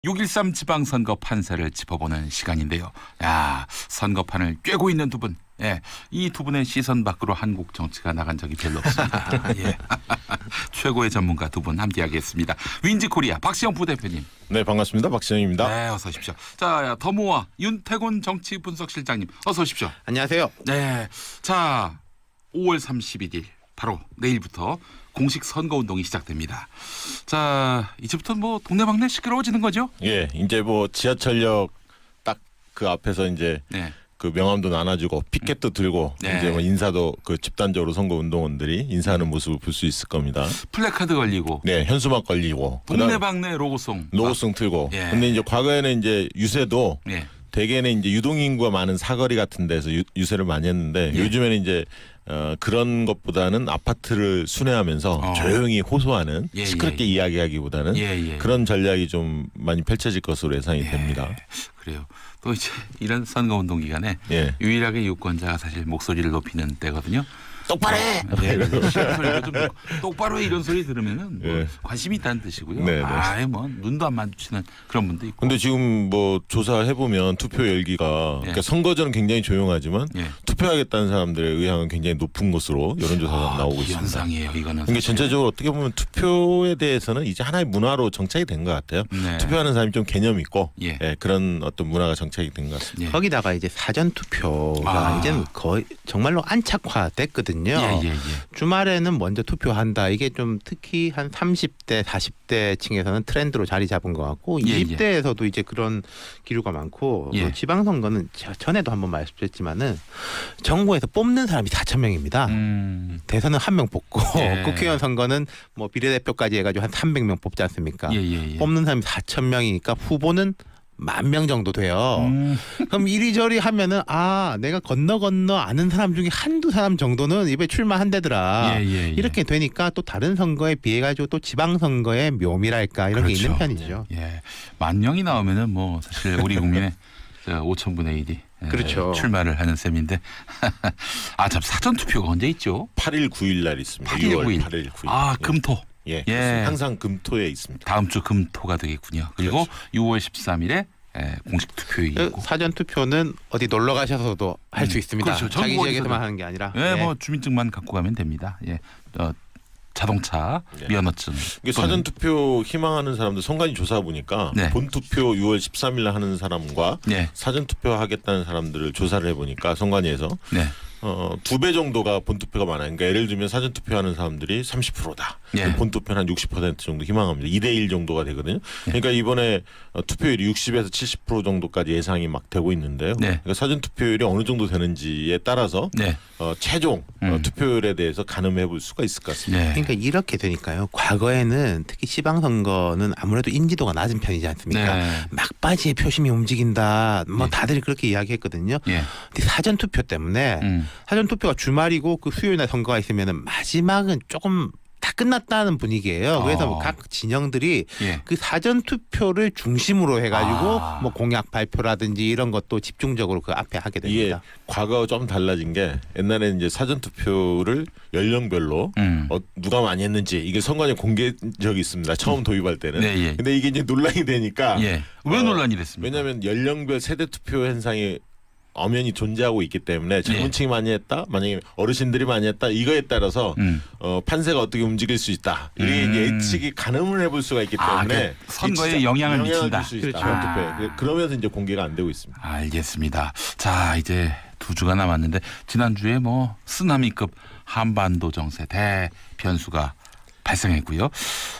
6.13 지방선거 판세를 짚어보는 시간인데요. 야, 선거판을 꿰고 있는 두 분. 예, 이 두 분의 시선 밖으로 한국 정치가 나간 적이 별로 없습니다. 예. 최고의 전문가 두 분 함께하겠습니다. 윈지코리아 박시영 부대표님. 네, 반갑습니다. 박시영입니다. 네, 어서 오십시오. 자, 더모아 윤태곤 정치분석실장님 어서 오십시오. 안녕하세요. 네, 자 5월 31일 바로 내일부터 공식 선거운동이 시작됩니다. 자, 이제부터 뭐 동네방네 시끄러워지는 거죠? 예, 이제 뭐 지하철역 딱 그 앞에서 이제 네. 그 명함도 나눠주고 피켓도 들고 네. 이제 뭐 인사도 그 집단적으로 선거 운동원들이 인사하는 모습을 볼 수 있을 겁니다. 플래카드 걸리고 네, 현수막 걸리고 동네방네 로고송. 로고송 틀고. 예. 근데 이제 과거에는 이제 유세도 예. 대개는 이제 유동인구가 많은 사거리 같은 데서 유세를 많이 했는데 예. 요즘에는 이제 그런 것보다는 아파트를 순회하면서 조용히 호소하는 예, 시끄럽게 이야기하기보다는 예. 그런 전략이 좀 많이 펼쳐질 것으로 예상이 됩니다. 그래요. 또 이제 이런 선거운동 기간에 예. 유일하게 유권자가 사실 목소리를 높이는 때거든요. 똑바로 해! 소리가 좀 똑바로 해 이런 소리 들으면은 뭐 예. 관심이 있다는 뜻이고요. 네, 네. 아예 뭐 눈도 안 마주치는 그런 분도 있고. 근데 지금 뭐 조사해 보면 투표 열기가 그러니까 선거전은 굉장히 조용하지만 예. 투표하겠다는 사람들의 의향은 굉장히 높은 것으로 여론조사가 나오고 있습니다. 현상이에요, 이거는. 그러니까 사실. 전체적으로 어떻게 보면 투표에 대해서는 이제 하나의 문화로 정착이 된 것 같아요. 네. 투표하는 사람이 좀 개념 있고 예. 그런 어떤 문화가 정착이 된 것 같습니다. 예. 거기다가 이제 사전 투표가 이제는 거의 정말로 안착화됐거든요. 예. 주말에는 먼저 투표한다. 이게 좀 특히 한 30대, 40대 층에서는 트렌드로 자리 잡은 것 같고 예, 20대에서도 이제 그런 기류가 많고 예. 또 지방선거는 전에도 한번 말씀드렸지만은 정부에서 뽑는 사람이 4천 명입니다. 대선은 1명 뽑고 예. 국회의원 선거는 뭐 비례대표까지 해가지고 한 300명 뽑지 않습니까? 예. 뽑는 사람이 4천 명이니까 후보는 10,000명 정도 돼요. 그럼 이리저리 하면은 내가 건너 아는 사람 중에 한두 사람 정도는 이번에 출마한대더라. 예. 이렇게 되니까 또 다른 선거에 비해 가지고 또 지방선거의 묘미랄까 이런 게 있는 편이죠. 예. 10,000명이 나오면은 뭐 사실 우리 국민의 5,000분의 1이 그렇죠. 출마를 하는 셈인데 참 사전 투표가 언제 있죠? 8일 9일 날 있습니다. 8일 6월 9일. 8일 9일. 금토. 예. 예. 항상 금토에 있습니다. 다음 주 금토가 되겠군요. 그리고 6월 13일에 공식 투표일이 있고. 사전 투표는 어디 놀러 가셔서도 할 수 있습니다. 그렇죠. 자기 전국 지역에서만 어디서든. 하는 게 아니라. 예, 뭐 주민증만 갖고 가면 됩니다. 예. 자동차 면허증. 이게 사전 투표 희망하는 사람들 선관위 조사 보니까 네. 본 투표 6월 13일 날 하는 사람과 네. 사전 투표 하겠다는 사람들을 조사를 해보니까 선관위에서 네. 2배 정도가 본투표가 많아요. 그러니까 예를 들면 사전 투표하는 사람들이 30%다. 예. 본투표는 한 60% 정도 희망합니다. 2대1 정도가 되거든요. 그러니까 이번에 투표율이 60에서 70% 정도까지 예상이 막 되고 있는데요. 네. 그러니까 사전 투표율이 어느 정도 되는지에 따라서 네. 최종 투표율에 대해서 가늠해 볼 수가 있을 것 같습니다. 네. 그러니까 이렇게 되니까요. 과거에는 특히 지방선거는 아무래도 인지도가 낮은 편이지 않습니까? 네. 막바지에 표심이 움직인다. 뭐 네. 다들 그렇게 이야기했거든요. 예. 근데 사전 투표 때문에 사전 투표가 주말이고 그 수요일 날 선거가 있으면은 마지막은 조금 다 끝났다는 분위기예요. 그래서 뭐각 진영들이 예. 그 사전 투표를 중심으로 해가지고 아. 뭐 공약 발표라든지 이런 것도 집중적으로 그 앞에 하게 이게 됩니다. 과거와 좀 달라진 게 옛날에는 이제 사전 투표를 연령별로 누가 많이 했는지 이게 선관위 공개 적이 있습니다. 처음 도입할 때는. 네, 예. 근데 이게 이제 논란이 되니까. 예. 왜 논란이 됐습니까? 왜냐하면 연령별 세대 투표 현상이 엄연히 존재하고 있기 때문에 젊은 층이 많이 했다, 만약에 어르신들이 많이 했다 이거에 따라서 판세가 어떻게 움직일 수 있다. 이게 이제 예측이 가늠을 해볼 수가 있기 때문에 그 선거에 영향을 미친다. 줄 수 있다. 그렇죠. 투표에. 그러면서 이제 공개가 안 되고 있습니다. 알겠습니다. 자, 이제 2주가 남았는데 지난주에 뭐 쓰나미급 한반도 정세 대변수가 발생했고요.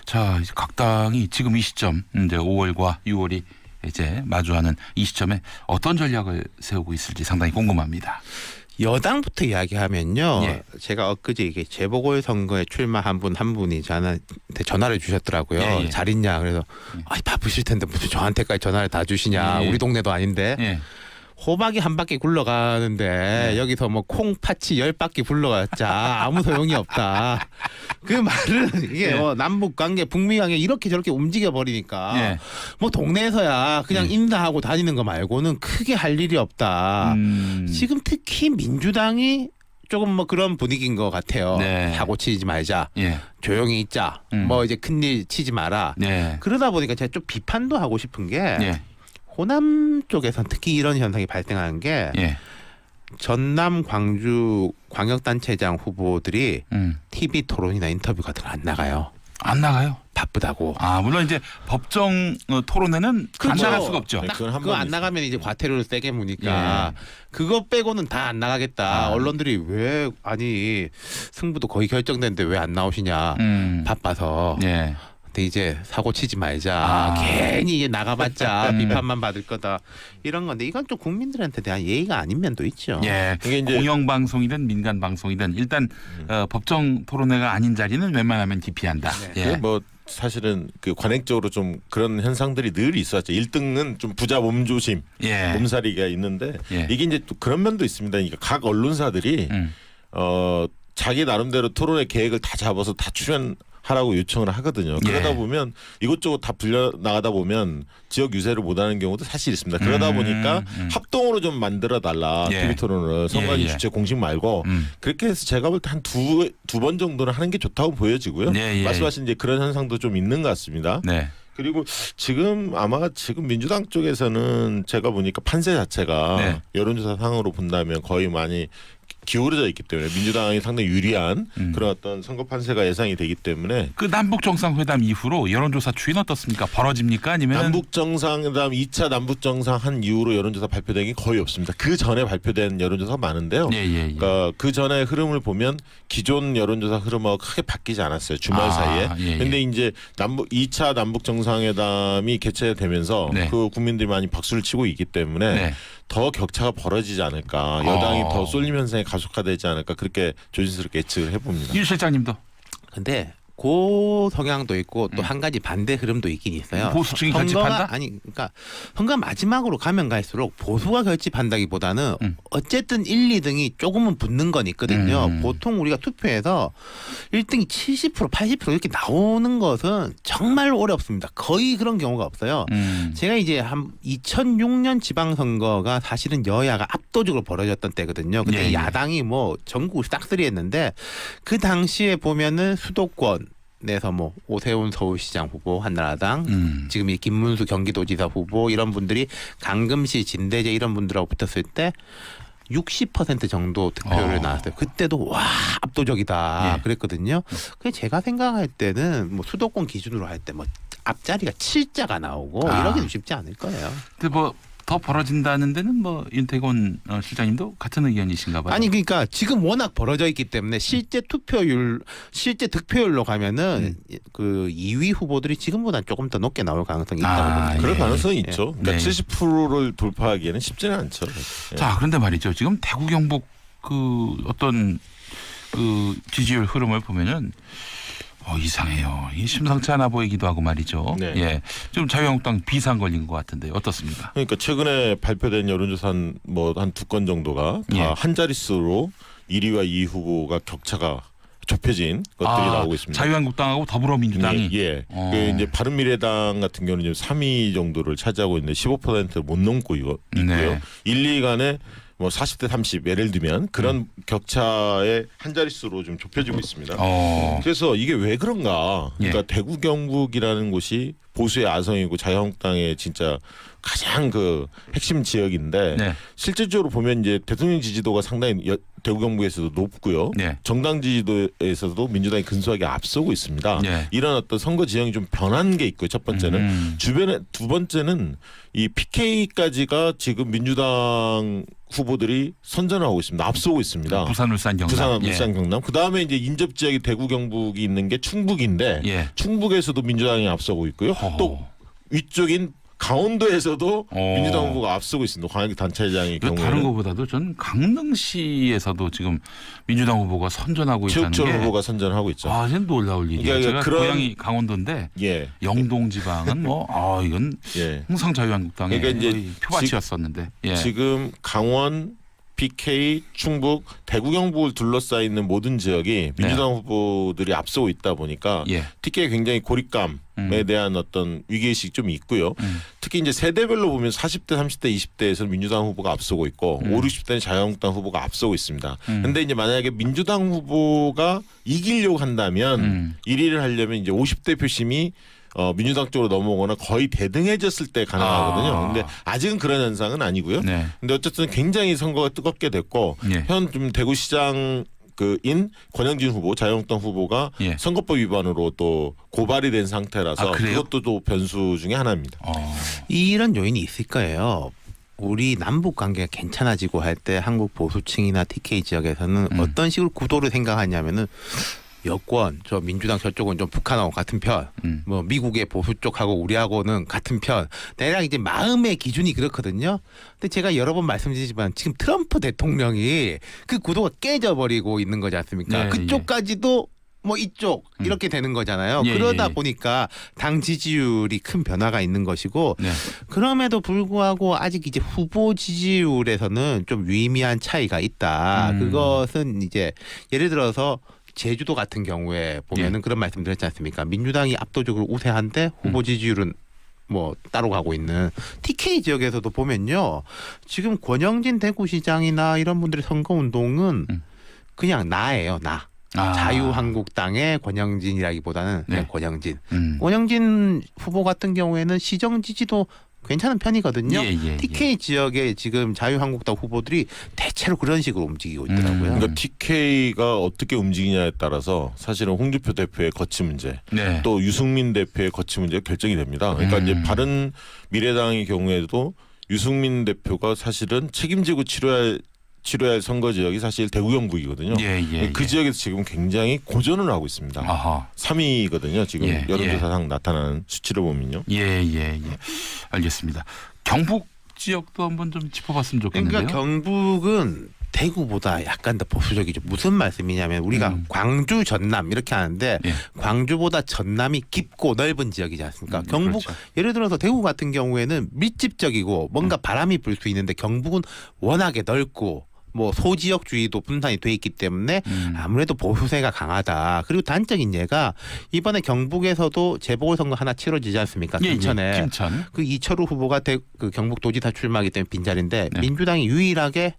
자, 이제 각 당이 지금 이 시점 이제 5월과 6월이 이제 마주하는 이 시점에 어떤 전략을 세우고 있을지 상당히 궁금합니다. 여당부터 이야기하면요. 예. 제가 엊그제 이게 재보궐 선거에 출마한 분 한 분이 저한테 전화를 주셨더라고요. 예. 잘 있냐. 그래서 바쁘실 텐데 무슨 저한테까지 전화를 다 주시냐. 예. 우리 동네도 아닌데. 예. 호박이 한 바퀴 굴러가는데 여기서 뭐 콩팥이 10바퀴 굴러갔자 아무 소용이 없다. 그 말은 이게 예. 뭐 남북 관계, 북미 관계 이렇게 저렇게 움직여 버리니까 예. 뭐 동네에서야 그냥 인사하고 다니는 거 말고는 크게 할 일이 없다. 지금 특히 민주당이 조금 뭐 그런 분위기인 것 같아요. 네. 사고 치지 말자. 예. 조용히 있자. 뭐 이제 큰일 치지 마라. 네. 그러다 보니까 제가 좀 비판도 하고 싶은 게 예. 호남 쪽에선 특히 이런 현상이 발생하는 게 예. 전남 광주 광역단체장 후보들이 TV 토론이나 인터뷰 같은 거 안 나가요. 안 나가요? 바쁘다고. 아, 물론 이제 법정 토론회는 안 그렇죠. 나갈 수가 없죠. 네, 그건 한 그거 안 번이죠. 나가면 이제 과태료를 세게 무니까 그거 빼고는 다 안 나가겠다. 아. 언론들이 왜 아니 승부도 거의 결정됐는데 왜 안 나오시냐. 바빠서. 예. 근데 이제 사고 치지 말자. 아. 괜히 이제 나가봤자 비판만 받을 거다. 이런 건데 이건 좀 국민들한테 대한 예의가 아닌 면도 있죠. 예. 이게 이제 공영방송이든 민간방송이든 일단 법정 토론회가 아닌 자리는 웬만하면 기피한다. 네. 예. 뭐 사실은 그 관행적으로 좀 그런 현상들이 늘 있었죠. 1등은 좀 부자 몸조심, 예. 몸살이가 있는데 예. 이게 이제 또 그런 면도 있습니다. 그러니까 각 언론사들이 자기 나름대로 토론회 계획을 다 잡아서 다 출연하라고 요청을 하거든요. 그러다 예. 보면 이것저것 다 불려 나가다 보면 지역 유세를 못하는 경우도 사실 있습니다. 그러다 보니까 합동으로 좀 만들어 달라. 예. TV 토론을 선관위 예, 예. 주최 공식 말고 그렇게 해서 제가 볼 때 한 두 번 정도는 하는 게 좋다고 보여지고요. 예, 예. 말씀하신 이제 그런 현상도 좀 있는 것 같습니다. 네. 그리고 지금 아마 지금 민주당 쪽에서는 제가 보니까 판세 자체가 네. 여론조사 상으로 본다면 거의 많이 기울어져 있기 때문에 민주당이 상당히 유리한 그런 어떤 선거 판세가 예상이 되기 때문에 그 남북 정상회담 이후로 여론조사 추이는 어떻습니까? 벌어집니까? 아니면 남북 정상회담 2차 남북 정상 한 이후로 여론조사 발표된 게 거의 없습니다. 그 전에 발표된 여론조사가 많은데요. 예, 예, 예. 그러니까 그 전에 흐름을 보면 기존 여론조사 흐름하고 크게 바뀌지 않았어요. 주말 아, 사이에. 예, 예. 근데 이제 2차 남북 정상회담이 개최되면서 네. 그 국민들이 많이 박수를 치고 있기 때문에 네. 더 격차가 벌어지지 않을까. 여당이 더 쏠림 현상이 가속화되지 않을까. 그렇게 조심스럽게 예측을 해봅니다. 유 실장님도 근데 그 성향도 있고 또 한 가지 반대 흐름도 있긴 있어요. 보수층이 선거가- 결집한다? 아니 그러니까 선거 마지막으로 가면 갈수록 보수가 결집한다기보다는 어쨌든 1, 2등이 조금은 붙는 건 있거든요. 보통 우리가 투표에서 1등이 70%, 80% 이렇게 나오는 것은 정말 어렵습니다. 거의 그런 경우가 없어요. 제가 이제 한 2006년 지방선거가 사실은 여야가 압도적으로 벌어졌던 때거든요. 그때 예, 예. 야당이 뭐 전국을 싹쓸이 했는데 그 당시에 보면은 수도권 내서 뭐 오세훈 서울시장 후보 한나라당 지금 이 김문수 경기도지사 후보 이런 분들이 강금시 진대재 이런 분들하고 붙었을 때 60% 정도 득표율이 나왔어요. 그때도 와 압도적이다 예. 그랬거든요. 그 제가 생각할 때는 뭐 수도권 기준으로 할 때 뭐 앞자리가 7자가 나오고 아. 이러기는 쉽지 않을 거예요. 근데 뭐 더 벌어진다는 데는 뭐 윤태곤 실장님도 같은 의견이신가 봐요. 아니 그러니까 지금 워낙 벌어져 있기 때문에 실제 투표율, 실제 득표율로 가면은 그 2위 후보들이 지금보다 조금 더 높게 나올 가능성이 있다고 아, 봅니다. 그럴 예. 가능성이 있죠. 그러니까 네. 70%를 돌파하기에는 쉽지는 않죠. 예. 자, 그런데 말이죠. 지금 대구 경북 그 어떤 그 지지율 흐름을 보면은 이상해요. 이 심상치 않아 보이기도 하고 말이죠. 네. 예, 좀 자유한국당 비상 걸린 것 같은데 어떻습니까? 그러니까 최근에 발표된 여론조사 한 두 건 정도가 다 예. 한 자릿수로 1위와 2위 후보가 격차가 좁혀진 것들이 나오고 있습니다. 자유한국당하고 더불어민주당이 예. 그 이제 바른미래당 같은 경우는 지금 3위 정도를 차지하고 있는데 15%를 못 넘고 있고요. 네. 1, 2간에 뭐 40대 30 예를 들면 그런 격차의 한 자릿수로 좀 좁혀지고 있습니다. 그래서 이게 왜 그런가? 그러니까 예. 대구 경북이라는 곳이 보수의 아성이고 자유한국당의 진짜 가장 그 핵심 지역인데 네. 실질적으로 보면 이제 대통령 지지도가 상당히 대구 경북에서도 높고요. 네. 정당 지지도에서도 민주당이 근소하게 앞서고 있습니다. 네. 이런 어떤 선거 지형이 좀 변한 게 있고요. 첫 번째는 주변에 두 번째는 이 PK까지가 지금 민주당 후보들이 선전을 하고 있습니다. 앞서고 있습니다. 부산, 울산, 경남. 부산, 예. 울산, 경남. 그 다음에 이제 인접 지역이 대구, 경북이 있는 게 충북인데 예. 충북에서도 민주당이 앞서고 있고요. 허허. 또 위쪽인 강원도에서도 어. 민주당 후보가 앞서고 있습니다. 광역시 단체장의 그 경우에는 다른 것보다도 전 강릉시에서도 지금 민주당 후보가 선전하고 있다는 최욱철 게 후보가 선전하고 있죠. 전 놀라울 일이에요. 그러니까 제가 그런- 고향이 강원도인데 예, 영동 지방은 뭐 이건 예. 항상 자유한국당의 그러니까 이제 거의 표밭이었었는데 예. 지금 강원, PK, 충북, 대구 경북을 둘러싸여 있는 모든 지역이 민주당 후보들이 앞서고 있다 보니까 예. 특히 굉장히 고립감에 대한 어떤 위기의식이 좀 있고요. 특히 이제 세대별로 보면 40대, 30대, 20대에서는 민주당 후보가 앞서고 있고 5, 60대는 자유한국당 후보가 앞서고 있습니다. 근데 이제 만약에 민주당 후보가 이기려고 한다면 1위를 하려면 이제 50대 표심이 민주당 쪽으로 넘어오거나 거의 대등해졌을 때 가능하거든요. 근데 아직은 그런 현상은 아니고요. 네. 근데 어쨌든 굉장히 선거가 뜨겁게 됐고 예. 현 좀 대구시장 인 권영진 후보, 자유한국당 후보가 예. 선거법 위반으로 또 고발이 된 상태라서 그래요? 그것도 또 변수 중에 하나입니다. 이런 요인이 있을 거예요. 우리 남북 관계가 괜찮아지고 할 때 한국 보수층이나 TK 지역에서는 어떤 식으로 구도를 생각하냐면은 여권 저 민주당 저쪽은 좀 북한하고 같은 편, 뭐 미국의 보수 쪽하고 우리하고는 같은 편. 대략 이제 마음의 기준이 그렇거든요. 근데 제가 여러 번 말씀드리지만 지금 트럼프 대통령이 그 구도가 깨져버리고 있는 거지 않습니까? 네, 그쪽까지도 뭐 이쪽 이렇게 되는 거잖아요. 예, 그러다 예, 예. 보니까 당 지지율이 큰 변화가 있는 것이고 네. 그럼에도 불구하고 아직 이제 후보 지지율에서는 좀 유의미한 차이가 있다. 그것은 이제 예를 들어서 제주도 같은 경우에 보면은 그런 말씀 드렸지 않습니까? 민주당이 압도적으로 우세한데 후보 지지율은 뭐 따로 가고 있는 TK 지역에서도 보면요. 지금 권영진 대구시장이나 이런 분들의 선거운동은 그냥 나예요. 나. 자유한국당의 권영진이라기보다는 그냥 네. 권영진. 권영진 후보 같은 경우에는 시정 지지도 괜찮은 편이거든요. TK 지역의 지금 자유한국당 후보들이 대체로 그런 식으로 움직이고 있더라고요. 그러니까 TK가 어떻게 움직이냐에 따라서 사실은 홍준표 대표의 거치 문제, 네. 또 유승민 대표의 거치 문제가 결정이 됩니다. 그러니까 이제 바른 미래당의 경우에도 유승민 대표가 사실은 책임지고 치러야 할 선거 지역이 사실 대구 경북이거든요. 그 지역에서 지금 굉장히 고전을 하고 있습니다. 아하. 3위거든요. 지금 여론조사상 나타나는 수치를 보면요. 예. 알겠습니다. 경북 지역도 한번 좀 짚어봤으면 좋겠는데요. 그러니까 경북은 대구보다 약간 더 보수적이죠. 무슨 말씀이냐면 우리가 광주, 전남 이렇게 하는데 광주보다 전남이 깊고 넓은 지역이지 않습니까? 경북 그렇죠. 예를 들어서 대구 같은 경우에는 밀집적이고 뭔가 바람이 불 수 있는데 경북은 워낙에 넓고 뭐 소지역주의도 분산이 돼 있기 때문에 아무래도 보수세가 강하다. 그리고 단적인 예가 이번에 경북에서도 재보궐선거 하나 치러지지 않습니까? 김천에. 김천. 그 이철우 후보가 그 경북도지사 출마하기 때문에 빈자리인데 네. 민주당이 유일하게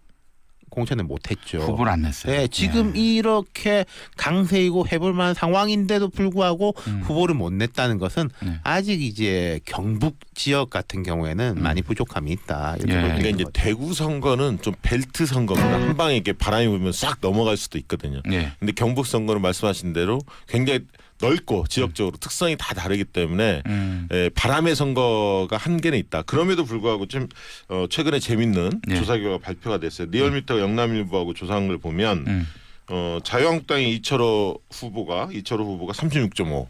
공천을 못했죠. 후보를 안 냈어요. 네, 지금 이렇게 강세이고 해볼 만한 상황인데도 불구하고 후보를 못 냈다는 것은 아직 이제 경북 지역 같은 경우에는 많이 부족함이 있다. 이렇게 볼 수 그러니까 있는 이제 거죠. 대구 선거는 좀 벨트 선거입니다. 한 방에 이렇게 바람이 불면 싹 넘어갈 수도 있거든요. 근데 경북 선거는 말씀하신 대로 굉장히 넓고 지역적으로 특성이 다 다르기 때문에 바람의 선거가 한계는 있다. 그럼에도 불구하고 좀 최근에 재밌는 조사 결과가 발표가 됐어요. 리얼미터 영남일보하고 조사한 걸 보면 자유한국당의 이철호 후보가 36.5.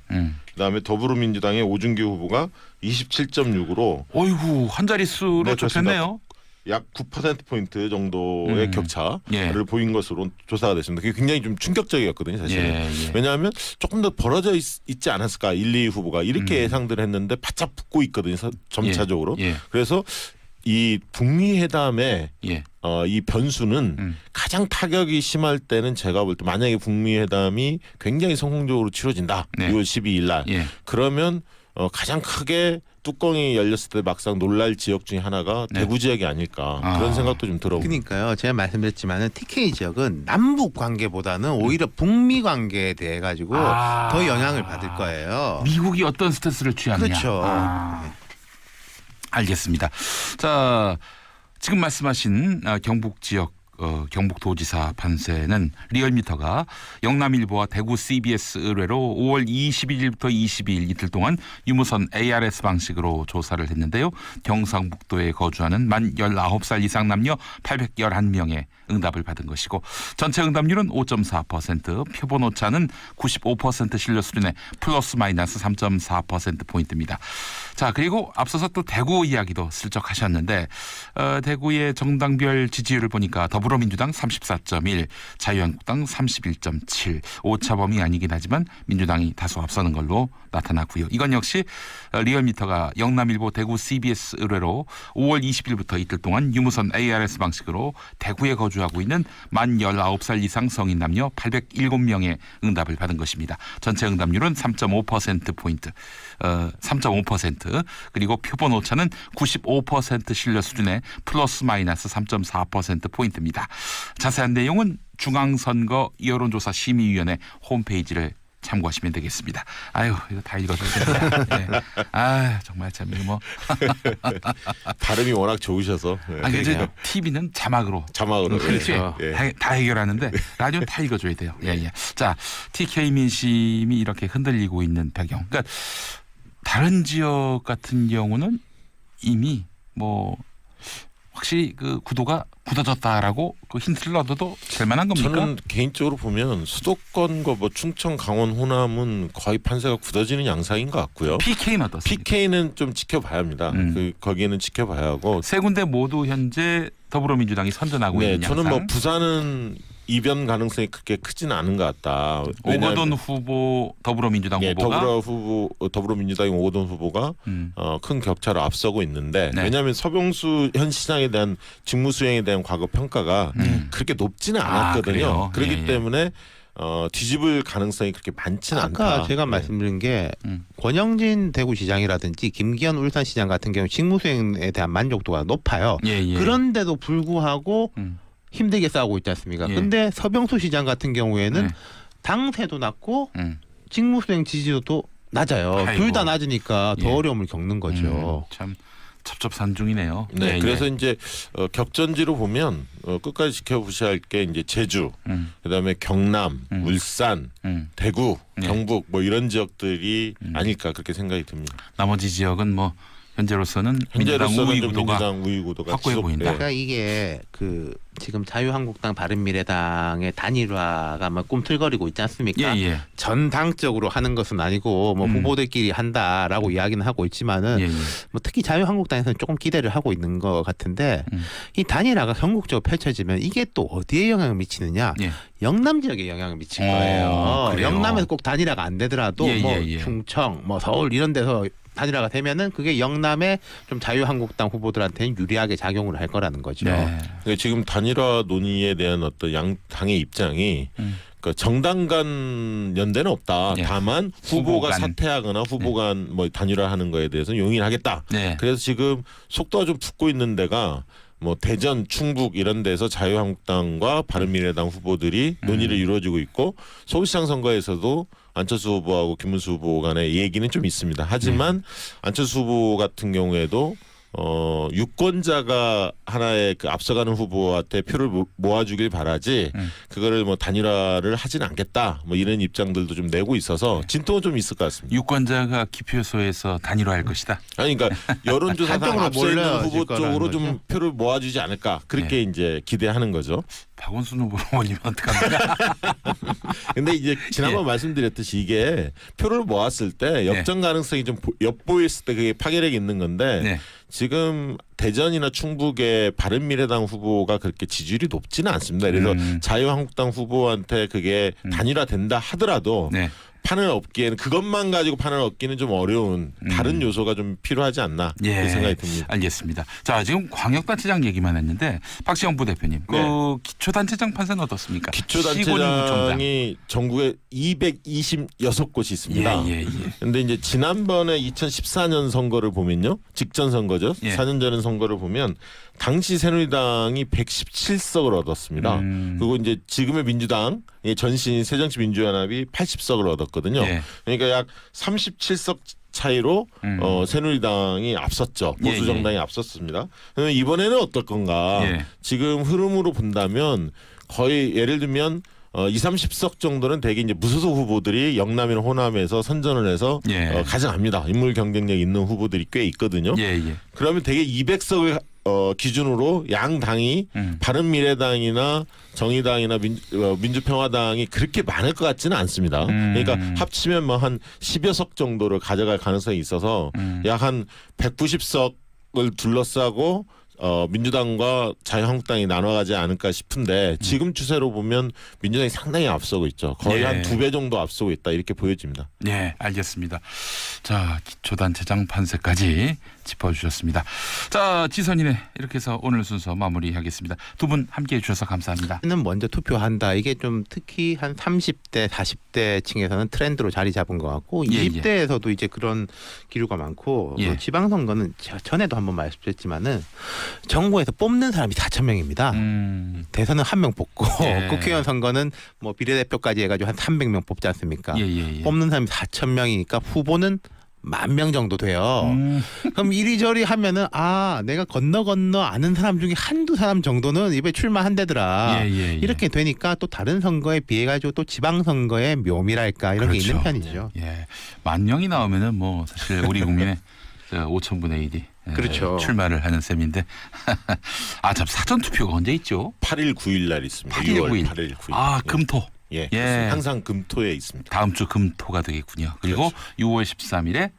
그다음에 더불어민주당의 오준규 후보가 27.6으로 어이구 한 자릿수로 좁혔네요. 약 9%포인트 정도의 격차를 보인 것으로 조사가 됐습니다. 그게 굉장히 좀 충격적이었거든요, 사실. 왜냐하면 조금 더 벌어져 있지 않았을까, 1, 2 후보가 이렇게 예상들 했는데 바짝 붙고 있거든요, 점차적으로. 그래서 이 북미 회담의 이 변수는 가장 타격이 심할 때는 제가 볼 때 만약에 북미 회담이 굉장히 성공적으로 치러진다, 6월 12일 날. 그러면 가장 크게 뚜껑이 열렸을 때 막상 놀랄 지역 중에 하나가 대구 지역이 아닐까 그런 생각도 좀 들어봅니다. 그러니까요. 제가 말씀드렸지만은 TK 지역은 남북 관계보다는 오히려 북미 관계에 대해 가지고 더 영향을 받을 거예요. 미국이 어떤 스탠스를 취하느냐. 그렇죠. 알겠습니다. 자, 지금 말씀하신 경북 지역 경북도지사 판세는 리얼미터가 영남일보와 대구 CBS 의뢰로 5월 21일부터 22일 이틀 동안 유무선 ARS 방식으로 조사를 했는데요. 경상북도에 거주하는 만 19살 이상 남녀 811명의 응답을 받은 것이고 전체 응답률은 5.4%, 표본 오차는 95% 신뢰 수준의 플러스 마이너스 3.4%포인트입니다. 자, 그리고 앞서서 또 대구 이야기도 슬쩍 하셨는데 대구의 정당별 지지율을 보니까 더불어민주당 34.1, 자유한국당 31.7, 오차범위 아니긴 하지만 민주당이 다소 앞서는 걸로 나타났고요. 이건 역시 리얼미터가 영남일보 대구 CBS 의뢰로 5월 20일부터 이틀 동안 유무선 ARS 방식으로 대구에 거주하는 거주하고 있는 만 19살 이상 성인 남녀 807명의 응답을 받은 것입니다. 전체 응답률은 3.5%포인트, 3.5% 그리고 표본 오차는 95% 신뢰 수준의 플러스 마이너스 3.4%포인트입니다. 자세한 내용은 중앙선거 여론조사 심의위원회 홈페이지를 참고하시면 되겠습니다. 아유, 이거 다 읽어줘야 됩니다. 네. 아, 정말 참 이거 뭐. 발음이 워낙 좋으셔서. 네. 아, 이제 TV는 자막으로. 자막으로. 그렇죠. 예. 다 해결하는데 라디오는 다 읽어줘야 돼요. 예, 예. 자, TK 민심이 이렇게 흔들리고 있는 배경. 그러니까 다른 지역 같은 경우는 이미 뭐 확실히 그 구도가 굳어졌다라고 그 힌트를 얻어도 될 만한 겁니까? 저는 개인적으로 보면 수도권과 뭐 충청, 강원, 호남은 거의 판세가 굳어지는 양상인 것 같고요. PK는 어떻습니까? PK는 좀 지켜봐야 합니다. 거기는 지켜봐야 하고. 세 군데 모두 현재 더불어민주당이 선전하고 네, 있는 양상. 저는 뭐 부산은 이변 가능성이 그렇게 크지는 않은 것 같다. 오거돈 후보 더불어민주당 네, 후보가 더불어민주당의 오거돈 후보가 큰 격차로 앞서고 있는데 네. 왜냐하면 서병수 현 시장에 대한 직무 수행에 대한 과거 평가가 그렇게 높지는 않았거든요. 그래요? 그렇기 예, 예. 때문에 뒤집을 가능성이 그렇게 많지는 아까 않다. 제가 네. 말씀드린 게 권영진 대구시장이라든지 김기현 울산시장 같은 경우 직무수행에 대한 만족도가 높아요. 예, 예. 그런데도 불구하고 음. 힘들게 싸우고 있지 않습니까? 예. 근데 서병수 시장 같은 경우에는 네. 당세도 낮고 음. 직무수행 지지도도 낮아요. 아이고. 둘 다 낮으니까 더 예. 어려움을 겪는 거죠. 참 첩첩산중이네요. 네, 예, 그래서 예. 이제 격전지로 보면 끝까지 지켜보셔야 할 게 이제 제주, 그다음에 경남, 울산, 대구, 네. 경북 뭐 이런 지역들이 아닐까 그렇게 생각이 듭니다. 나머지 지역은 뭐 현재로서는 민주당 현재로서는 우위 좀 구도가 민주당 우위 구도가 확고해 보인다. 그러니까 이게 그 지금 자유한국당 바른미래당의 단일화가 막 꿈틀거리고 있지 않습니까? 예, 예. 전당적으로 하는 것은 아니고 뭐 후보들끼리 한다라고 이야기는 하고 있지만은 예, 예. 뭐 특히 자유한국당에서는 조금 기대를 하고 있는 것 같은데 이 단일화가 전국적으로 펼쳐지면 이게 또 어디에 영향을 미치느냐? 예. 영남 지역에 영향을 미칠 어, 거예요. 그래요? 영남에서 꼭 단일화가 안 되더라도 예, 뭐 예, 예. 충청, 뭐 서울 이런 데서 단일화가 되면은 그게 영남의 좀 자유한국당 후보들한테는 유리하게 작용을 할 거라는 거죠. 네. 그러니까 지금 단일화 논의에 대한 어떤 양 당의 입장이 그러니까 정당 간 연대는 없다. 예. 다만 후보 후보가 간. 사퇴하거나 후보 간 뭐 단일화하는 거에 대해서는 용인하겠다. 네. 그래서 지금 속도가 좀 붙고 있는 데가 뭐 대전, 충북 이런 데서 자유한국당과 바른미래당 후보들이 논의를 이루어지고 있고 서울시장 선거에서도 안철수 후보하고 김문수 후보 간의 얘기는 좀 있습니다. 하지만 안철수 후보 같은 경우에도 유권자가 하나의 그 앞서가는 후보한테 표를 모아주길 바라지 그거를 뭐 단일화를 하지는 않겠다 뭐 이런 입장들도 좀 내고 있어서 진통은 좀 있을 것 같습니다. 유권자가 기표소에서 단일화할 것이다. 아니 그러니까 여론조사상 한쪽으로 앞서 있는 몰려질 후보 거라는 쪽으로 좀 거죠? 표를 모아주지 않을까 그렇게 이제 기대하는 거죠. 박원순 후보로 올리면 어떡합니까? 근데 이제 지난번 말씀드렸듯이 이게 표를 모았을 때 역전 가능성이 좀 엿보였을 때 그게 파괴력이 있는 건데 네. 지금 대전이나 충북의 바른미래당 후보가 그렇게 지지율이 높지는 않습니다. 그래서 자유한국당 후보한테 그게 단일화된다 하더라도 네. 판을 얻기에는 그것만 가지고 판을 얻기는 좀 어려운 다른 요소가 좀 필요하지 않나 예, 그렇게 생각이 듭니다. 알겠습니다. 자, 지금 광역단체장 얘기만 했는데 박시영 부대표님, 그 기초단체장 판세는 어떻습니까? 시군구청장. 기초단체장이 전국에 226곳이 있습니다. 예, 예, 예. 근데 이제 지난번에 2014년 선거를 보면요. 직전 선거죠. 예. 4년 전 선거를 보면 당시 새누리당이 117석을 얻었습니다. 그리고 이제 지금의 민주당 전신 새정치민주연합이 80석을 얻었거든요. 예. 그러니까 약 37석 차이로 새누리당이 앞섰죠. 예, 보수 정당이 앞섰습니다. 그러면 이번에는 어떨 건가? 예. 지금 흐름으로 본다면 거의 예를 들면 20-30석 정도는 대개 이제 무소속 후보들이 영남이나 호남에서 선전을 해서 예. 가져갑니다. 인물 경쟁력 있는 후보들이 꽤 있거든요. 예, 예. 그러면 대개 200석을 기준으로 양 당이 바른미래당이나 정의당이나 민주평화당이 그렇게 많을 것 같지는 않습니다. 그러니까 합치면 뭐 한 10여 석 정도를 가져갈 가능성이 있어서 약 한 190석을 둘러싸고 민주당과 자유한국당이 나눠가지 않을까 싶은데 지금 추세로 보면 민주당이 상당히 앞서고 있죠. 거의 네. 한 2배 정도 앞서고 있다 이렇게 보여집니다. 네, 알겠습니다. 자, 기초단체장 판세까지 짚어주셨습니다. 자, 지선이네 이렇게 해서 오늘 순서 마무리하겠습니다. 두 분 함께해 주셔서 감사합니다. 는 먼저 투표한다. 이게 좀 특히 한 30대, 40대 층에서는 트렌드로 자리 잡은 것 같고 예, 20대에서도 이제 그런 기류가 많고 예. 지방선거는 제가 전에도 한번 말씀드렸지만은 정부에서 뽑는 사람이 4천 명입니다. 대선은 1명 뽑고 예. 국회의원 선거는 뭐 비례대표까지 해가지고 한 300명 뽑지 않습니까? 예. 뽑는 사람이 4천 명이니까 후보는 10,000명 정도 돼요. 그럼 이리저리 하면은 내가 건너 아는 사람 중에 한두 사람 정도는 이번에 출마한대더라. 예. 이렇게 되니까 또 다른 선거에 비해 가지고 또 지방 선거의 묘미랄까 이런 게 그렇죠. 있는 편이죠. 예, 10,000명이 나오면은 뭐 사실 우리 국민의 5,000분의 1이 그렇죠. 출마를 하는 셈인데 참 사전 투표가 언제 있죠? 8일 9일 날 있습니다. 8일 6월 9일. 8일 9일. 아, 금토. 예. 예. 항상 금토에 있습니다. 다음 주 금토가 되겠군요. 그리고 6월 13일에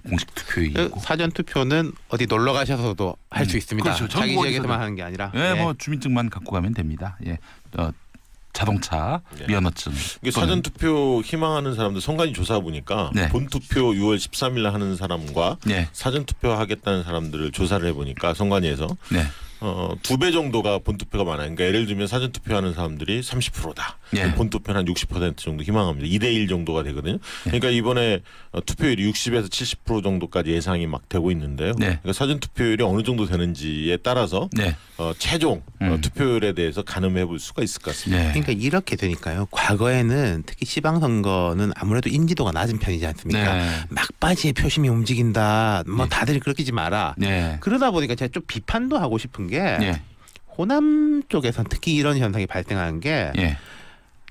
공식 투표일이 있고. 사전 투표는 어디 놀러 가셔서도 할 수 있습니다. 그렇죠. 자기 전국 지역에서만 어디서든. 하는 게 아니라. 예, 뭐 주민증만 갖고 가면 됩니다. 예. 자동차 네. 면허증. 이게 사전 투표 희망하는 사람들 선관위 조사 보니까 네. 본 투표 6월 13일 날 하는 사람과 네. 사전 투표 하겠다는 사람들을 조사를 해보니까 선관위에서 네. 2배 정도가 본투표가 많아요. 그러니까 예를 들면 사전 투표하는 사람들이 30%다. 예. 본투표는 한 60% 정도 희망합니다. 2대1 정도가 되거든요. 그러니까 이번에 투표율이 60에서 70% 정도까지 예상이 막 되고 있는데요. 네. 그러니까 사전 투표율이 어느 정도 되는지에 따라서 네. 최종 투표율에 대해서 가늠해 볼 수가 있을 것 같습니다. 네. 그러니까 이렇게 되니까요. 과거에는 특히 지방선거는 아무래도 인지도가 낮은 편이지 않습니까? 네. 막바지에 표심이 움직인다. 뭐 네. 다들 그렇게지 마라. 네. 그러다 보니까 제가 좀 비판도 하고 싶은 게 예. 호남 쪽에서 특히 이런 현상이 발생하는 게 예.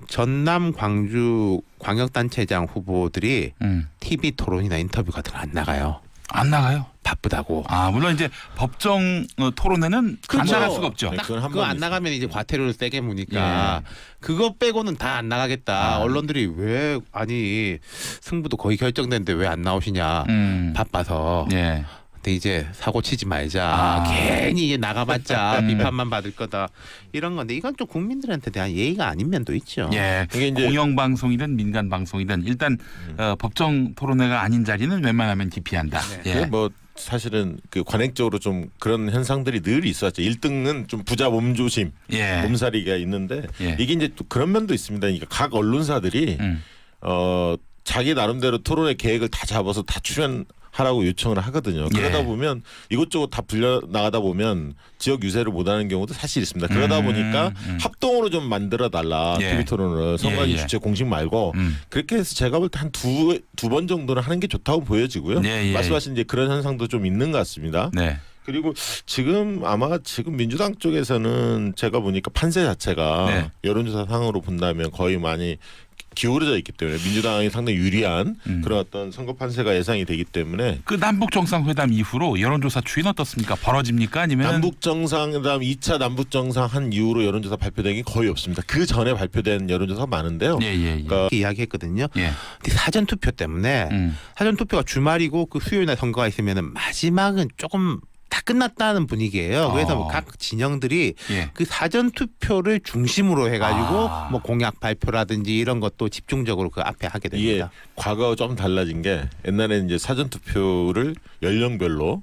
전남 광주 광역단체장 후보들이 TV 토론이나 인터뷰 같은 거 안 나가요. 안 나가요. 바쁘다고. 물론 이제 법정 토론회는 안 그렇죠. 나갈 수가 없죠. 네, 그건 한 그거 번 안 있어요. 나가면 이제 과태료를 세게 무니까 그거 빼고는 다 안 나가겠다. 언론들이 왜 아니 승부도 거의 결정됐는데 왜 안 나오시냐. 바빠서. 예. 근데 이제 사고 치지 말자. 괜히 이제 나가봤자 비판만 받을 거다. 이런 건데 이건 좀 국민들한테 대한 예의가 아닌 면도 있죠. 예. 이게 이제 공영방송이든 민간방송이든 일단 법정 토론회가 아닌 자리는 웬만하면 기피한다. 네. 예. 뭐 사실은 그 관행적으로 좀 그런 현상들이 늘 있었죠. 1등은 좀 부자 몸조심, 예. 몸살이가 있는데 예. 이게 이제 또 그런 면도 있습니다. 그러니까 각 언론사들이 자기 나름대로 토론회 계획을 다 잡아서 다 출연하라고 요청을 하거든요. 그러다 예. 보면 이것저것 다 불려 나가다 보면 지역 유세를 못하는 경우도 사실 있습니다. 그러다 보니까 합동으로 좀 만들어 달라. 예. TV 토론을 선관위 예, 예. 주최 공식 말고 그렇게 해서 제가 볼 때 한 두 번 정도는 하는 게 좋다고 보여지고요. 예, 예. 말씀하신 이제 그런 현상도 좀 있는 것 같습니다. 네. 그리고 지금 민주당 쪽에서는 제가 보니까 판세 자체가 네. 여론조사 상으로 본다면 거의 많이 기울어져 있기 때문에 민주당이 상당히 유리한 그런 어떤 선거 판세가 예상이 되기 때문에 그 남북 정상회담 이후로 여론조사 추이는 어떻습니까? 벌어집니까? 아니면 남북 정상회담 2차 남북 정상 한 이후로 여론조사 발표된 게 거의 없습니다. 그 전에 발표된 여론조사가 많은데요. 예. 그러니까 이렇게 이야기했거든요. 예. 근데 사전 투표 때문에 사전 투표가 주말이고 그 수요일 날 선거가 있으면은 마지막은 조금 다 끝났다는 분위기예요. 그래서 뭐각 진영들이 예. 그 사전 투표를 중심으로 해가지고 아. 뭐 공약 발표라든지 이런 것도 집중적으로 그 앞에 하게 이게 됩니다. 과거와 좀 달라진 게 옛날에는 이제 사전 투표를 연령별로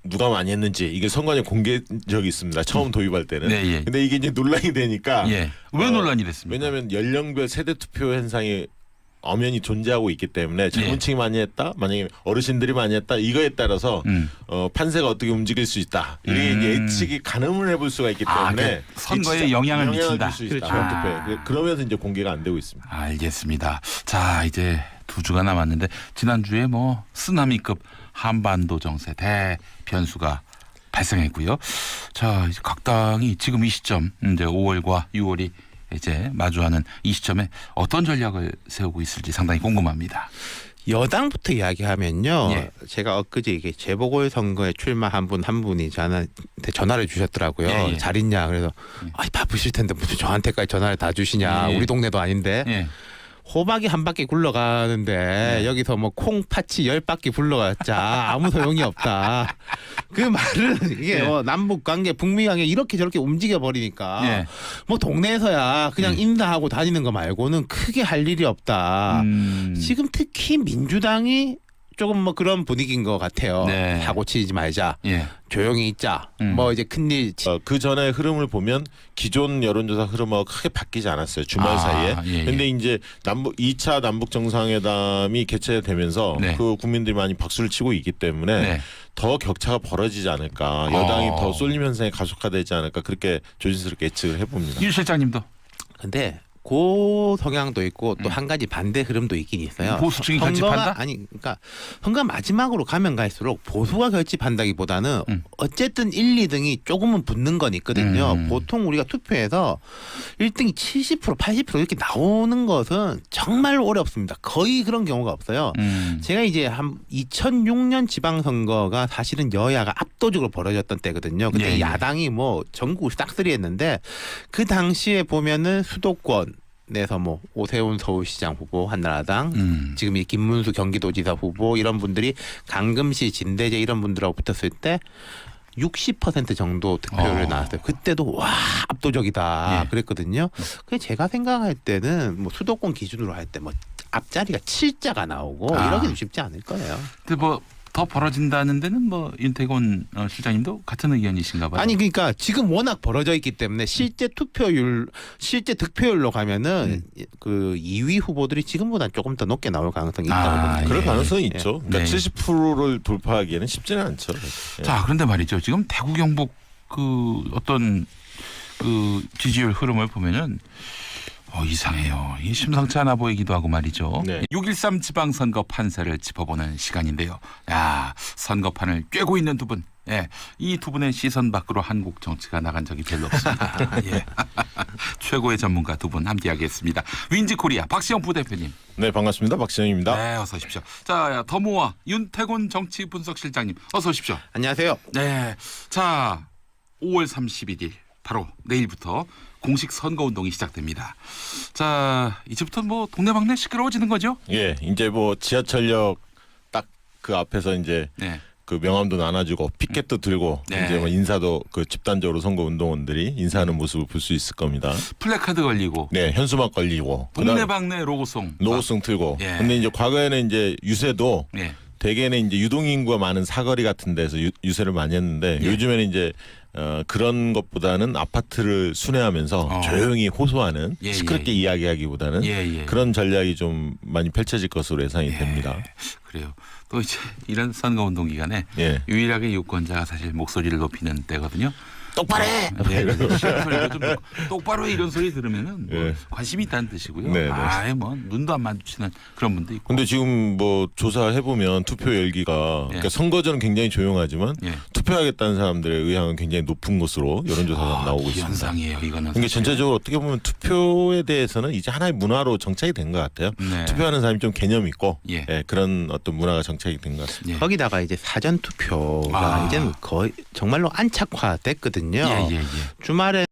누가 많이 했는지 이게 선관위 공개적이 있습니다. 처음 도입할 때는. 네, 예. 근데 이게 이제 논란이 되니까 예. 왜 논란이 됐습니까? 왜냐하면 연령별 세대 투표 현상이 엄연히 존재하고 있기 때문에 젊은 층이 많이 했다, 만약에 어르신들이 많이 했다 이거에 따라서 판세가 어떻게 움직일 수 있다. 이게 이제 예측이 가늠을 해볼 수가 있기 때문에 그 선거에 영향을 미친다. 줄 수 있다. 그렇죠. 투표에. 그러면서 이제 공개가 안 되고 있습니다. 알겠습니다. 자, 이제 2주가 남았는데 지난주에 뭐 쓰나미급 한반도 정세 대변수가 발생했고요. 자, 이제 각 당이 지금 이 시점 이제 5월과 6월이 이제 마주하는 이 시점에 어떤 전략을 세우고 있을지 상당히 궁금합니다. 여당부터 이야기하면요. 예. 제가 엊그제 이게 재보궐 선거에 출마한 한 분이 저한테 전화를 주셨더라고요. 예, 예. 잘 있냐. 그래서 바쁘실 텐데 무슨 저한테까지 전화를 다 주시냐. 예, 예. 우리 동네도 아닌데. 예. 호박이 한 바퀴 굴러가는데 여기서 뭐 콩팥이 10바퀴 굴러갔자 아무 소용이 없다. 그 말은 이게 예. 남북 관계, 북미 관계 이렇게 저렇게 움직여 버리니까 예. 뭐 동네에서야 그냥 인사하고 다니는 거 말고는 크게 할 일이 없다. 지금 특히 민주당이 조금 뭐 그런 분위기인 것 같아요. 네. 사고 치지 말자. 예. 조용히 있자. 음. 뭐 이제 큰일 그 전에 흐름을 보면 기존 여론조사 흐름하고 크게 바뀌지 않았어요. 주말 사이에. 예, 예. 근데 이제 2차 남북 정상회담이 개최되면서 네. 그 국민들이 많이 박수를 치고 있기 때문에 네. 더 격차가 벌어지지 않을까. 여당이 더 쏠림 현상이 가속화되지 않을까. 그렇게 조심스럽게 예측을 해봅니다. 유 실장님도 근데 그 성향도 있고 또 한 가지 반대 흐름도 있긴 있어요. 보수층이 결집한다? 아니 그러니까 선거 마지막으로 가면 갈수록 보수가 결집한다기보다는 어쨌든 1, 2등이 조금은 붙는 건 있거든요. 보통 우리가 투표에서 1등이 70%, 80% 이렇게 나오는 것은 정말 어렵습니다. 거의 그런 경우가 없어요. 제가 이제 한 2006년 지방선거가 사실은 여야가 압도적으로 벌어졌던 때거든요. 근데 예, 예. 야당이 뭐 전국을 싹쓸이했는데 그 당시에 보면은 수도권 내서 뭐 오세훈 서울시장 후보 한나라당 지금 이 김문수 경기도지사 후보 이런 분들이 강금시 진대재 이런 분들하고 붙었을 때 60% 정도 득표율이 나왔어요. 그때도 와 압도적이다 예. 그랬거든요. 그게 제가 생각할 때는 뭐 수도권 기준으로 할 때 뭐 앞자리가 7자가 나오고 이러기는 쉽지 않을 거예요. 근데 뭐 더 벌어진다는 데는 뭐 윤태곤 실장님도 같은 의견이신가 봐요. 아니 그러니까 지금 워낙 벌어져 있기 때문에 실제 투표율, 실제 득표율로 가면은 그 2위 후보들이 지금보다 조금 더 높게 나올 가능성이 있다고 봅니다. 그럴 예. 가능성이 있죠. 그러니까 네. 70%를 돌파하기에는 쉽지는 않죠. 예. 자, 그런데 말이죠. 지금 대구 경북 그 어떤 그 지지율 흐름을 보면은 이상해요. 이 심상치 않아 보이기도 하고 말이죠. 네. 6.13 지방선거 판세를 짚어보는 시간인데요. 야, 선거판을 꿰고 있는 두 분. 예, 이 두 분의 시선 밖으로 한국 정치가 나간 적이 별로 없습니다. 예. 최고의 전문가 두 분 함께하겠습니다. 윈지코리아 박시영 부대표님. 네, 반갑습니다. 박시영입니다. 네, 어서 오십시오. 자, 더모아 윤태곤 정치분석실장님 어서 오십시오. 안녕하세요. 네, 자 5월 31일 바로 내일부터 공식 선거운동이 시작됩니다. 자 이제부터 뭐 동네방네 시끄러워지는 거죠? 예, 이제 뭐 지하철역 딱 그 앞에서 이제 네. 그 명함도 나눠주고 피켓도 들고 네. 이제 뭐 인사도 그 집단적으로 선거 운동원들이 인사하는 모습을 볼 수 있을 겁니다. 플래카드 걸리고 네, 현수막 걸리고 동네방네 로고송. 노고송 틀고. 예. 근데 이제 과거에는 이제 유세도 네. 대개는 이제 유동인구가 많은 사거리 같은 데서 유세를 많이 했는데 예. 요즘에는 이제 그런 것보다는 아파트를 순회하면서 조용히 호소하는 예, 시끄럽게 예. 이야기하기보다는 예. 그런 전략이 좀 많이 펼쳐질 것으로 예상이 됩니다. 그래요. 또 이제 이런 선거운동 기간에 예. 유일하게 유권자가 사실 목소리를 높이는 때거든요. 똑바로 해! 소리가 좀 똑바로 해 이런 소리 들으면은 뭐 예. 관심이 있다는 뜻이고요. 네, 네. 아예 뭐 눈도 안 마주치는 그런 분도 있고. 근데 지금 뭐 조사해 보면 투표 열기가 그러니까 선거전은 굉장히 조용하지만 예. 투표하겠다는 사람들의 의향은 굉장히 높은 것으로 여론조사가 나오고 있습니다. 현상이에요. 이거는. 그러니까 사실. 전체적으로 어떻게 보면 투표에 대해서는 이제 하나의 문화로 정착이 된 것 같아요. 네. 투표하는 사람이 좀 개념 있고 예. 그런 어떤 문화가 정착이 된 것 같습니다. 예. 거기다가 이제 사전 투표가 이제는 거의 정말로 안착화됐거든요. 예. 주말에